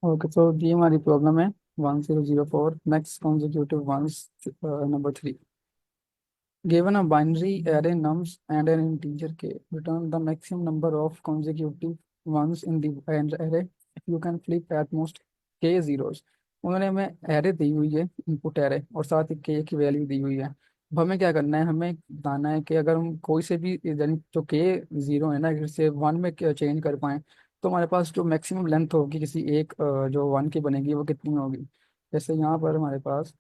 Okay, तो ये हमारी प्रॉब्लम है 1004 next consecutive ones number 3। Given a binary array nums and an integer k, return the maximum number of consecutive ones in the array if you can flip at most k zeros। उन्होंने हमें array दी हुई है, input array, और साथ ही के की value दी हुई है। अब हमें क्या करना है, हमें बताना है कि अगर हम कोई से भी यानी जो के जीरो है ना, इसे वन में चेंज कर पाए तो हमारे पास जो मैक्सिमम लेंथ होगी किसी एक जो वन की बनेगी वो कितनी होगी। जैसे यहाँ पर हमारे पास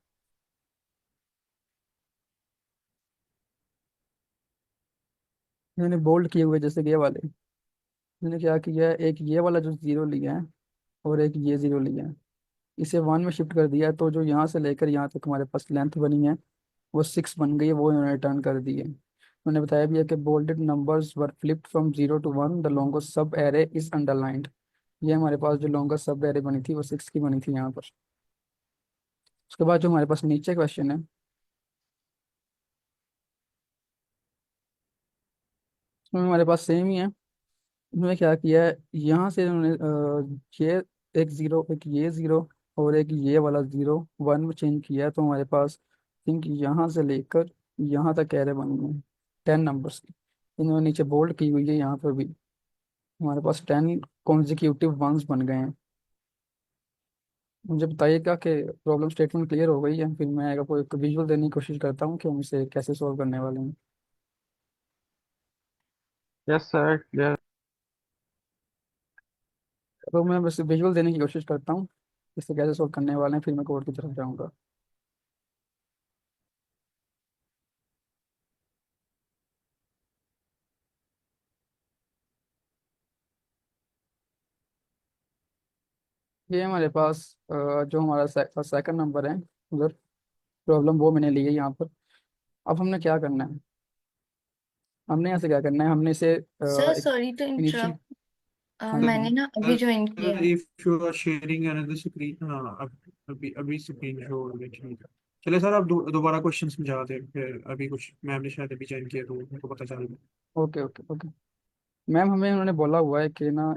मैंने बोल्ड किए हुए जैसे कि ये वाले, मैंने क्या किया है, एक ये वाला जो जीरो लिया है और एक ये जीरो लिया है, इसे वन में शिफ्ट कर दिया है, तो जो यहाँ से लेकर यहाँ तक हमारे पास लेंथ बनी है वो सिक्स बन गई है, वो इन्होंने रिटर्न कर दी है। उन्होंने बताया भी है कि bolded numbers were flipped from zero to one, the longest sub array is underlined. ये हमारे पास जो लॉन्गेस्ट सब एरे बनी थी वो सिक्स की बनी थी यहाँ पर। उसके बाद जो हमारे पास नीचे क्वेश्चन है उसमें हमारे पास सेम ही है। उन्होंने क्या किया है, यहाँ से उन्होंने ये एक जीरो, एक ये जीरो और एक ये वाला जीरो वन में चेंज किया है, तो हमारे पास थिंक यहाँ से लेकर यहाँ तक कैरे बनी है 10 नंबर्स की। इन्होंने नीचे बोल्ड की हुई है, यहाँ पर भी हमारे पास 10 कॉन्जिक्यूटिव वंस बन गए हैं। मुझे बताइएगा कि प्रॉब्लम स्टेटमेंट क्लियर हो गई है, फिर मैं आपको एक विजुअल देने की कोशिश करता हूँ कि हम इसे कैसे सॉल्व करने वाले हैं। Yes sir, clear. तो मैं बस विजुअल देने की कोशिश करता हूँ इसे कैसे सॉल्व करने वाले हैं, फिर मैं कोड की तरफ जाऊँगा। ये हमारे पास जो हमारा सेकंड नंबर है उधर, प्रॉब्लम वो मैंने ली है यहाँ पर। अब हमने क्या करना है, हमने यहाँ से क्या करना है, हमने इसे सर एक सॉरी टू इनिशियल। इंटरप्ट। हाँ जी। मैंने ना अभी ज्वाइन किया है। If you are sharing another screen, हाँ अभी अभी स्क्रीन शो हो रही है। चलिए सर, आप दोबारा क्वेश्चन समझाते हैं, फिर अभी कुछ मैम ने शायद अभी ज्वाइन किया तो उनको पता चल गया। Okay okay okay. मैम हमें उन्होंने बोला हुआ है कि ना,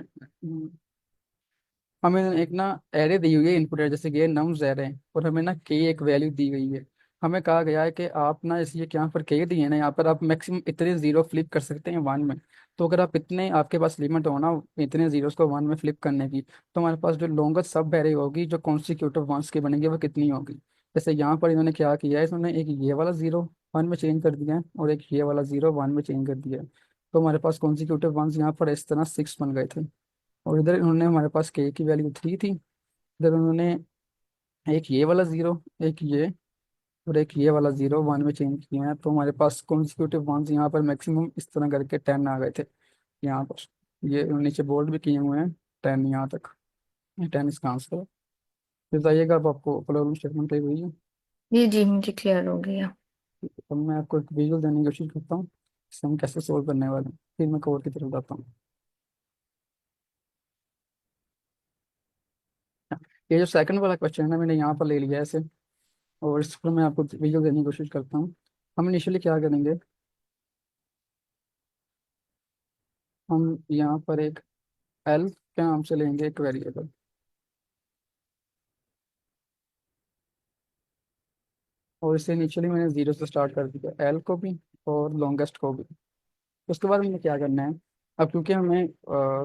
हमें एक ना एरे दी हुई है इनपुट है, जैसे कि ये नम्स एरे है और हमें ना के एक वैल्यू दी गई है। हमें कहा गया है कि आप ना इस ये यहाँ पर के दिए ना, यहाँ पर आप मैक्सिमम इतने जीरो फ्लिप कर सकते हैं वन में। तो अगर आप इतने, आपके पास लिमिट हो ना इतने जीरोस को वन में फ्लिप करने की, तो हमारे पास जो लॉन्गेस्ट सब एरे होगी जो कॉन्स्टिक्यूटिव वंस की बनेगी वो कितनी होगी। जैसे यहाँ पर इन्होंने क्या किया है, इन्होंने एक ये वाला जीरो वन में चेंज कर दिया है और एक ये वाला जीरो वन में चेंज कर दिया है। तो हमारे पास कॉन्स्टिक्यूटिव वंस यहाँ पर इस तरह सिक्स बन गए थे। और इधर इन्होंने, हमारे पास के की वैल्यू थ्री थी, इधर उन्होंने एक ये वाला जीरो, एक ये और एक ये वाला जीरो वन में चेंज किए हैं, तो हमारे पास कॉन्जिक्यूटिव वंस यहाँ पर मैक्सिमम इस तरह करके 10 आ गए थे यहाँ पर। ये नीचे बोल्ड भी किए हुए हैं 10 यहाँ तक, ये 10 इसका आंसर है। फिर बताइएगा अब आपको प्रॉब्लम स्टेटमेंट कही हुई है। जी जी, मुझे क्लियर हो गया। तो मैं आपको एक विजुअल देने की कोशिश करता हूँ इसे हम कैसे सोल्व करने वाले हैं, फिर मैं कोड की तरफ जाता हूँ। ये जो सेकंड वाला क्वेश्चन है ना, मैंने यहाँ पर ले लिया है इसे, और इस पर मैं आपको विजुअल देने की कोशिश करता हूँ। हम इनिशियली क्या करेंगे, हम यहाँ पर एक एल के नाम से लेंगे एक वेरिएबल, और इसे इनिशियली मैंने जीरो से स्टार्ट कर दिया एल को भी और लॉन्गेस्ट को भी। उसके बाद हमें क्या करना है, अब क्योंकि हमें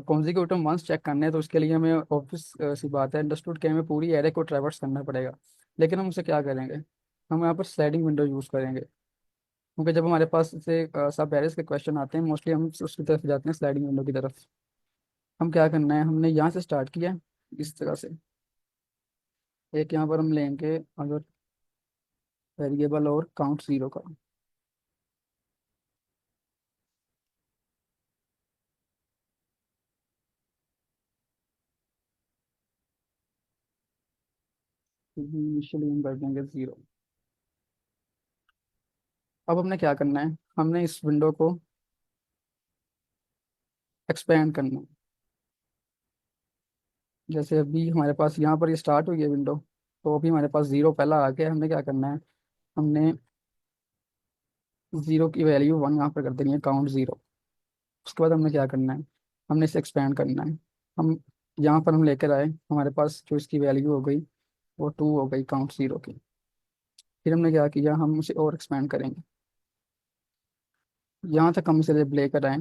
कॉन्जिक्यूटिव वंस चेक करने हैं तो उसके लिए हमें ऑब्वियस सी बात है, अंडरस्टूड कि हमें पूरी एरे को ट्रैवर्स करना पड़ेगा। लेकिन हम उसे क्या करेंगे, हम यहाँ पर स्लाइडिंग विंडो यूज़ करेंगे, क्योंकि जब हमारे पास से सब एरेस के क्वेश्चन आते हैं मोस्टली हम उसकी तरफ जाते हैं, स्लाइडिंग विंडो की तरफ। हम क्या करना है, हमने यहाँ से स्टार्ट किया इस तरह से, एक यहाँ पर हम लेंगे अगर वेरिएबल और काउंट जीरो का। इनिशियली हम कर देंगे जीरो। अब हमने क्या करना है, हमने इस विंडो को एक्सपेंड करना है। जैसे अभी हमारे पास यहाँ पर ये स्टार्ट हुई है विंडो, तो अभी हमारे पास जीरो पहला आ गया, हमने क्या करना है, हमने जीरो की वैल्यू वन यहाँ पर कर देनी है, काउंट जीरो। उसके बाद हमने क्या करना है, हमने इसे एक्सपेंड करना है। हम यहाँ पर हम लेकर आए, हमारे पास जो इसकी वैल्यू हो गई वो 2 हो गई काउंट जीरो की। फिर हमने क्या किया, हम उसे और एक्सपेंड करेंगे, यहाँ तक हम इसे जब लेकर आए,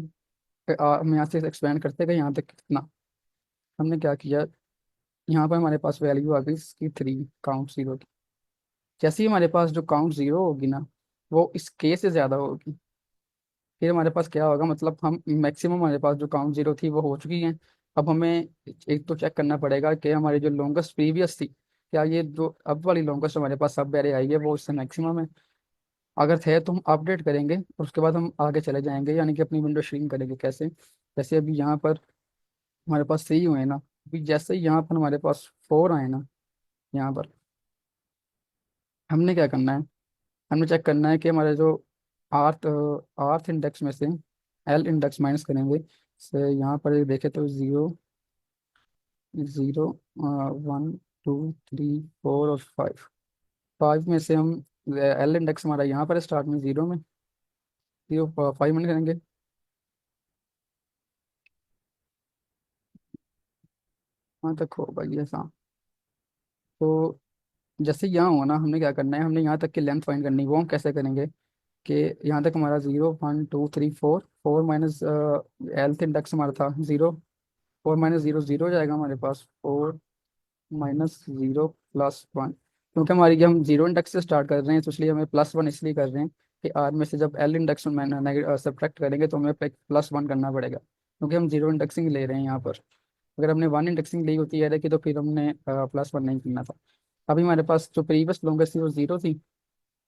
हम यहाँ से एक्सपेंड करते गए यहाँ तक कितना। हमने क्या किया, यहाँ पर हमारे पास वैल्यू आ गई इसकी 3 काउंट जीरो की। जैसे ही हमारे पास जो काउंट जीरो होगी ना, वो इस के से ज़्यादा होगी, फिर हमारे पास क्या होगा, मतलब हम मैक्सिमम हमारे पास जो काउंट जीरो थी वो हो चुकी है। अब हमें एक तो चेक करना पड़ेगा कि हमारी जो लॉन्गेस्ट प्रीवियस थी, क्या ये जो अब वाली लॉन्गेस्ट हमारे पास सब वेरी आई है वो इससे मैक्सिमम है। अगर थे तो हम अपडेट करेंगे और उसके बाद हम आगे चले जाएंगे, यानी कि अपनी विंडो श्रिंक करेंगे। कैसे? जैसे अभी यहाँ पर हमारे पास 3 हुए ना, अभी जैसे ही यहाँ पर हमारे पास 4 आए ना, यहाँ पर हमने क्या करना है, हमने चेक करना है कि हमारे जो आर्थ आर्थ इंडेक्स में से एल इंडेक्स माइनस करेंगे। से यहाँ पर ये देखें तो 0 0 1 2 3 4 और 5। 5 में से हम एल इंडेक्स हमारा यहाँ पर स्टार्ट में 0 में 0 5 में करेंगे। वहाँ तक होगा ये ऐसा। तो जैसे यहाँ हुआ ना, हमने क्या करना है, हमने यहाँ तक की लेंथ फाइंड करनी है। वो हम कैसे करेंगे कि यहाँ तक हमारा 0 1 2 3 4, 4 माइनस एल्थ इंडेक्स हमारा था 0, 4 माइनस 0 0 हो जाएगा हमारे पास। 4 माइनस 0 प्लस 1, क्योंकि हमारी हम 0 इंडेक्स से स्टार्ट कर रहे हैं तो इसलिए हमें +1 इसलिए कर रहे हैं कि आर में से जब एल इंडेक्स में सब्ट्रैक्ट करेंगे तो हमें +1 करना पड़ेगा, क्योंकि हम 0 इंडेक्सिंग ले रहे हैं यहाँ पर। अगर हमने 1 इंडेक्सिंग ली होती है कि तो फिर हमने +1 नहीं करना था। अभी हमारे पास जो प्रीवियस लॉन्गेस्ट थी वो 0 थी,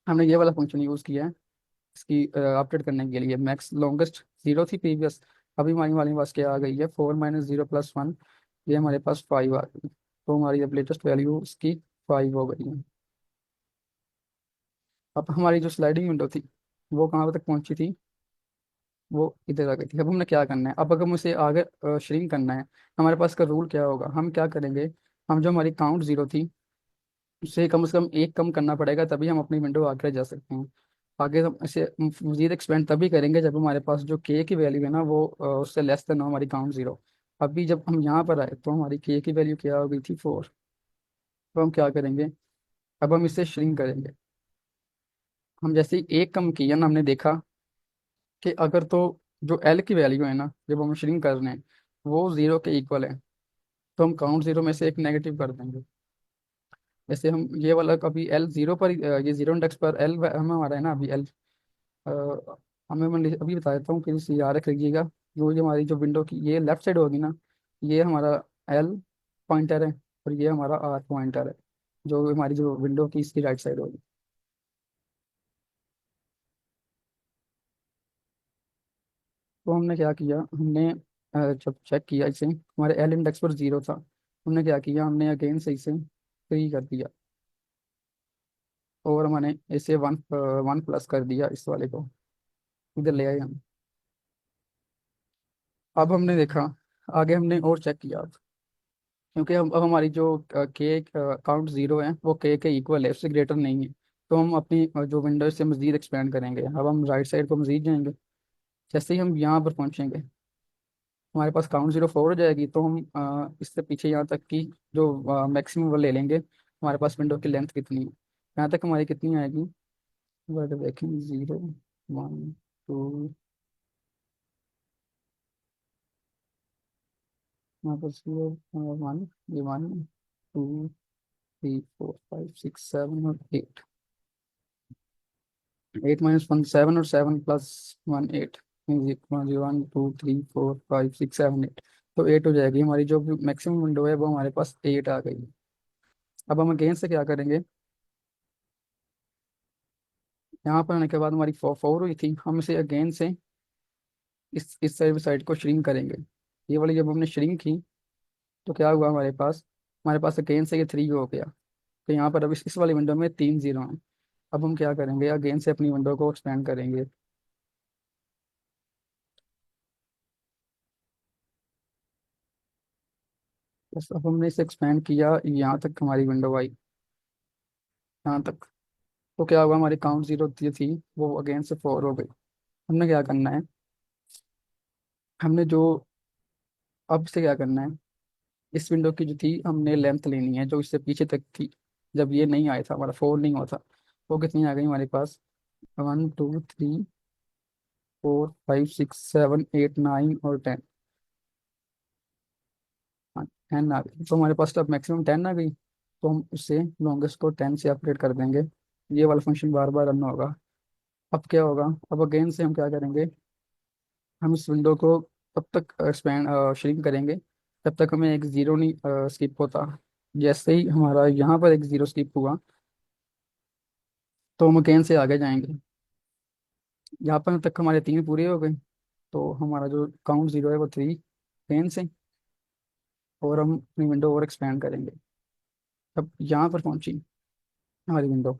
हमने ये वाला फंक्शन यूज़ किया है इसकी अपडेट करने के लिए। मैक्स लॉन्गेस्ट 0 थी प्रीवियस, अभी हमारी वाली पास क्या आ गई है, 4 माइनस 0 प्लस 1, ये हमारे पास 5 आ गई। तो हमारी अब लेटेस्ट वैल्यू इसकी 5 हो गई है। अब हमारी जो स्लाइडिंग विंडो थी वो कहाँ तक पहुंची थी, वो इधर आ गई थी। अब हमने क्या करना है, अब अगर मुझे आगे श्रिंक करना है, हमारे पास का रूल क्या होगा, हम क्या करेंगे, हम जो हमारी काउंट जीरो थी उससे कम से कम एक कम करना पड़ेगा, तभी हम अपनी विंडो आगे जा सकते हैं। आगे हम इसे मजीद एक्सपेंड तभी करेंगे जब हमारे पास जो के की वैल्यू है ना वो उससे लेस देन हो हमारी काउंट जीरो। अभी जब हम यहाँ पर आए तो हमारी के की वैल्यू क्या हो गई थी, 4। तो हम क्या करेंगे, अब हम इसे श्रिंक करेंगे। हम जैसे ही एक कम किया ना, हमने देखा कि अगर तो जो एल की वैल्यू है ना जब हम श्रिंक कर रहे हैं वो 0 के इक्वल है, तो हम काउंट जीरो में से एक नेगेटिव कर देंगे। जैसे हम ये वाला अभी एल 0 पर ये 0 इंडेक्स पर एल हमें हमारा है ना अभी एल, हमें मैं अभी बता देता हूँ कि इसे याद रख लीजिएगा। जो ये हमारी जो विंडो की ये लेफ्ट साइड होगी ना, ये हमारा एल पॉइंटर है और ये हमारा आर पॉइंटर है, जो हमारी जो विंडो की इसकी राइट साइड होगी। तो हमने क्या किया, हमने जब चेक किया इसे हमारे एल इंडेक्स पर 0 था, हमने क्या किया, हमने अगेन से इसे 3 कर दिया और हमने इसे 1 प्लस कर दिया इस वाले को, इधर ले आए हम। अब हमने देखा, आगे हमने और चेक किया, क्योंकि हम अब हमारी जो के काउंट 0 है वो के इक्वल है, उससे ग्रेटर नहीं है। तो हम अपनी जो विंडो से मजीद एक्सपेंड करेंगे। अब हम राइट साइड को मजीद जाएंगे, जैसे ही हम यहाँ पर पहुँचेंगे हमारे पास काउंट 0 4 हो जाएगी। तो हम इससे पीछे यहाँ तक की जो मैक्सिमम वो ले लेंगे, हमारे पास विंडो की लेंथ कितनी है, यहाँ तक हमारी कितनी आएगी, अगर देखें 0 1 2, यहाँ पर 0 1, ये 1 2 3 4 5 6 7 और 8। 8 - 1 7 और 7 + 1 8, 1 2 3 4 5 6 7 8। तो 8 हो जाएगी हमारी जो मैक्सिमम विंडो है वो हमारे पास 8 आ गई। अब हम अगेन से क्या करेंगे, यहाँ पर आने के बाद हमारी 4 हुई थी, हम इसे अगेन से इस साइड को श्रिंक करेंगे। ये वाली जब हमने श्रिंक की तो क्या हुआ, हमारे पास अगेन से ये 3 हो गया। तो यहाँ पर अब इस वाली विंडो में 3 0 हैं। अब हम क्या करेंगे, अगेन से अपनी विंडो को एक्सपेंड करेंगे। बस अब हमने इसे एक्सपेंड किया, यहाँ तक हमारी विंडो आई, यहाँ तक। तो क्या हुआ, हमारी काउंट 0 थी वो अगेन से 4 हो गई। हमने क्या करना है, हमने जो अब से क्या करना है, इस विंडो की जो थी हमने लेंथ लेनी है जो इससे पीछे तक थी, जब ये नहीं आया था, हमारा फोर नहीं हुआ था। वो कितनी आ गई हमारे पास? 1 2 3 4 5 6 7 8 9 और 10। हाँ, 10 आ गई, तो हमारे पास अब मैक्सिमम 10 आ गई, तो हम उससे लॉन्गेस्ट को 10 से अपग्रेड कर देंगे। ये वाला फंक्शन बार बार रन होगा। अब क्या होगा? अब अगेन से हम क्या करेंगे, हम इस विंडो को तब तक एक्सपेंड श्रिंक करेंगे जब तक हमें एक जीरो नहीं स्किप होता। जैसे ही हमारा यहाँ पर एक जीरो स्किप हुआ तो हम अगेन से आगे जाएंगे। यहाँ पर तक हमारे तीन पूरे हो गए, तो हमारा जो काउंट जीरो है वो थ्री टेन से, और हम अपनी विंडो और एक्सपेंड करेंगे। अब यहाँ पर पहुंची हमारी विंडो,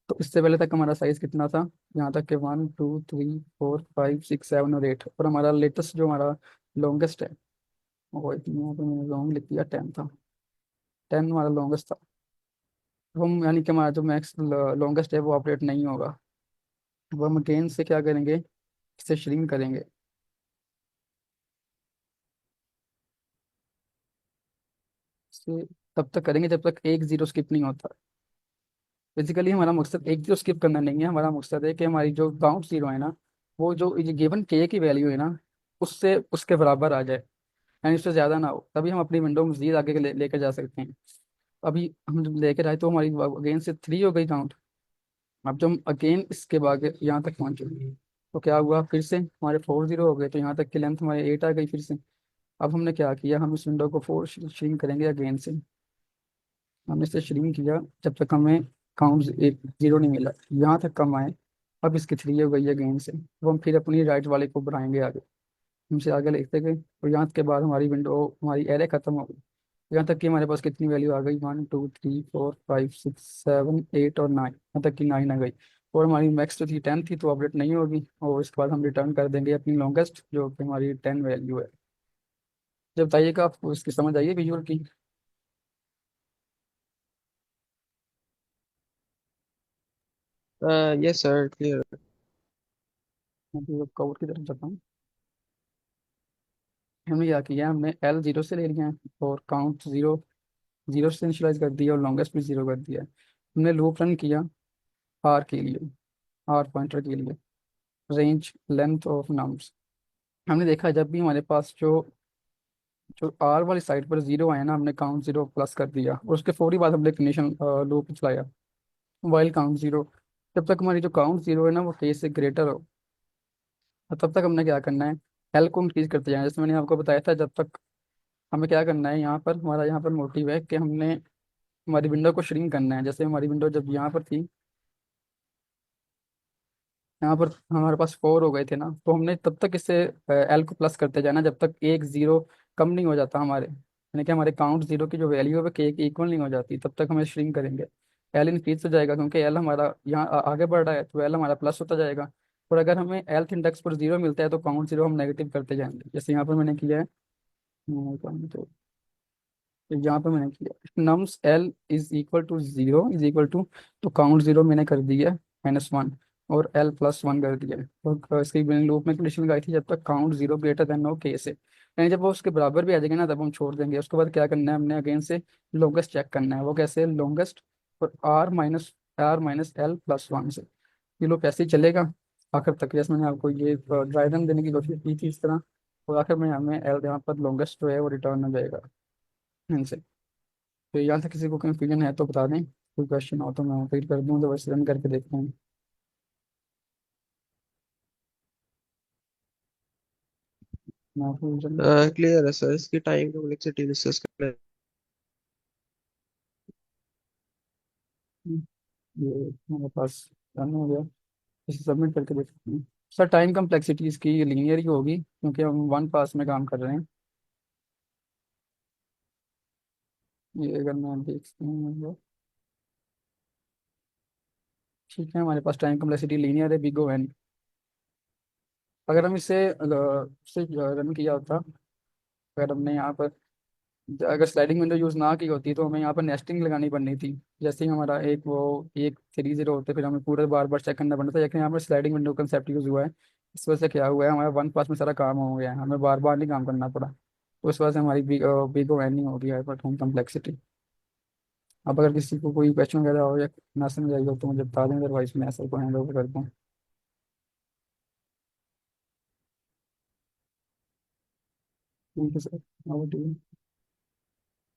तो इससे पहले तक हमारा साइज कितना था? यहाँ तक के 1 2 3 4 5 6 7 और 8, और हमारा लेटेस्ट जो हमारा लॉन्गेस्ट है वो यहाँ पे मैंने लॉन्ग लिख दिया, 10 था। 10 हमारा लॉन्गेस्ट था। अब हम यानी कि हमारा जो मैक्स लॉन्गेस्ट है वो ऑपरेट नहीं होगा। अब हम अगेन से क्या करेंगे, इसे श्रिंक करेंगे। इसे तब तक करेंगे जब तक एक जीरो स्किप नहीं होता। बेसिकली हमारा मकसद एक जीरो स्किप करना नहीं है, हमारा मकसद है कि हमारी जो काउंट जीरो है ना, वो जो गिवन के की वैल्यू है ना, उससे उसके बराबर आ जाए, यानी उससे ज़्यादा ना हो, तभी हम अपनी विंडो में मजीद आगे लेकर जा सकते हैं। अभी हम जब लेकर आए तो हमारी अगेन से थ्री हो गई काउंट। अब जब हम अगेन इसके बाद यहाँ तक पहुंचे तो क्या हुआ, फिर से हमारे फोर जीरो हो गए, तो यहाँ तक की लेंथ हमारी एट आ गई फिर से। अब हमने क्या किया, हम इस विंडो को फोर श्रिंक करेंगे अगेन से। हमने इसे श्रिंक किया जब तक हमें काउंट एक जीरो नहीं मिला, यहाँ तक कम आए। अब इसकी थ्री हो गई है अगेन से, तो हम फिर अपनी राइट वाले को बढ़ाएंगे आगे। हमसे आगे लिखते गए और यहाँ के बाद हमारी विंडो हमारी एरे खत्म हो गई। यहाँ तक कि हमारे पास कितनी वैल्यू आ गई, 1 2 3 4 5 6 7 8 और 9, यहाँ तक कि 9 आ गई। और हमारी मैक्स तो थी 10 थी, तो अपडेट नहीं होगी, और इसके बाद हम रिटर्न कर देंगे अपनी लॉन्गेस्ट जो कि हमारी 10 वैल्यू है। जब बताइएगा आपको इसकी समझ आइए विजुअल की। Yes, sir. Clear. मैं भी कवर की तरफ जाता हूँ। हमने क्या किया, हमने एल जीरो से ले लिया है और काउंट जीरो जीरो से इनिशियलाइज कर दिया और लॉन्गेस्ट भी जीरो कर दिया है। हमने लूप रन किया आर के लिए, आर पॉइंटर के लिए, रेंज लेंथ ऑफ नम्स। हमने देखा जब भी हमारे पास जो जो आर वाली साइड पर जीरो आया ना, हमने काउंट जीरो प्लस कर दिया, और उसके फौरी बाद हमने कंडीशन लूप चलाया वाइल काउंट जीरो। जब तक हमारी जो काउंट जीरो है ना वो के से ग्रेटर हो, और तब तक हमने क्या करना है, एल को इंक्रीज करते जाना। जैसे मैंने आपको बताया था, जब तक हमें क्या करना है, यहाँ पर हमारा यहाँ पर मोटिव है कि हमने हमारी विंडो को श्रिंक करना है। जैसे हमारी विंडो जब यहाँ पर थी, यहाँ पर हमारे पास फोर हो गए थे ना, तो हमने तब तक इससे एल को प्लस करते जाना जब तक एक जीरो कम नहीं हो जाता हमारे, यानी कि हमारे काउंट जीरो की जो वैल्यू है वो के इक्वल नहीं हो जाती, तब तक हमें श्रिंक करेंगे। एल इंक्रीज हो जाएगा क्योंकि एल हमारा यहाँ आगे बढ़ रहा है, तो एल हमारा प्लस होता जाएगा। और अगर हमें एल्थ इंडेक्स पर जीरो मिलता है तो काउंट जीरो हम नेगेटिव करते जाएंगे, जैसे यहाँ पर मैंने किया है। तो यहाँ पे मैंने किया nums l is equal to zero is equal to, तो काउंट जीरो मैंने कर दिया -1, और एल प्लस वन कर दिया है। और इसकी मैंने लूप में कंडीशन लगाई थी जब तक काउंट जीरो ग्रेटर देन हो के से, यानी जब वो उसके बराबर भी आ जाएगा ना तब हम छोड़ देंगे। उसके बाद क्या करना है, हमने अगेन से लॉन्गेस्ट चेक करना है। वो कैसे? लॉन्गेस्ट और r minus l plus one से। ये लूप ऐसे ही चलेगा आखिर तक, जैसे मैंने आपको ये ड्राइवन देने की कोशिश की थी इस तरह। और आखिर में हमें एल यहाँ पर लॉन्गेस्ट जो है वो रिटर्न हो जाएगा इनसे। तो यहाँ से किसी को कंफ्यूजन है तो बता दें, कोई क्वेश्चन हो तो मैं फिर कर दूँ, तो बस रन करके देखते हैं। मैं फिर run करके Clear है सर, इसकी टाइम कॉम्प्लेक्सिटी डिस्कस कर रहे ये मेरे पास रन हो गया, इसे सबमिट करके देखते हैं। सर टाइम कम्प्लेक्सिटी इसकी लीनियर ही होगी क्योंकि हम वन पास में काम कर रहे हैं। ये अगर मैं देखते हैं, ठीक है, हमारे पास टाइम कम्प्लेक्सिटी लीनियर है बिग O एन। अगर हम इसे रन किया होता, अगर हमने यहाँ पर अगर स्लाइडिंग विंडो यूज़ ना की होती तो हमें यहाँ पर नेस्टिंग लगानी पड़नी थी। जैसे ही हमारा एक वो एक थ्री जीरो होते फिर हमें पूरा बार बार चेक करना पड़ता था, लेकिन यहाँ पर स्लाइडिंग विंडो कंसेप्ट यूज़ हुआ है। इस वजह से क्या हुआ है, हमारा वन पास में सारा काम हो गया है, हमें बार बार नहीं काम करना पड़ा। तो इस वजह से हमारी बिग ओ एन नहीं होगी हाइपर होम कम्प्लेक्सिटी। अब अगर किसी को कोई क्वेश्चन वगैरह हो या ना समझ आई हो तो मुझे बता दें, अदरवाइज मैं ऐसे को हैंड ओवर करता हूँ। ठीक है सर।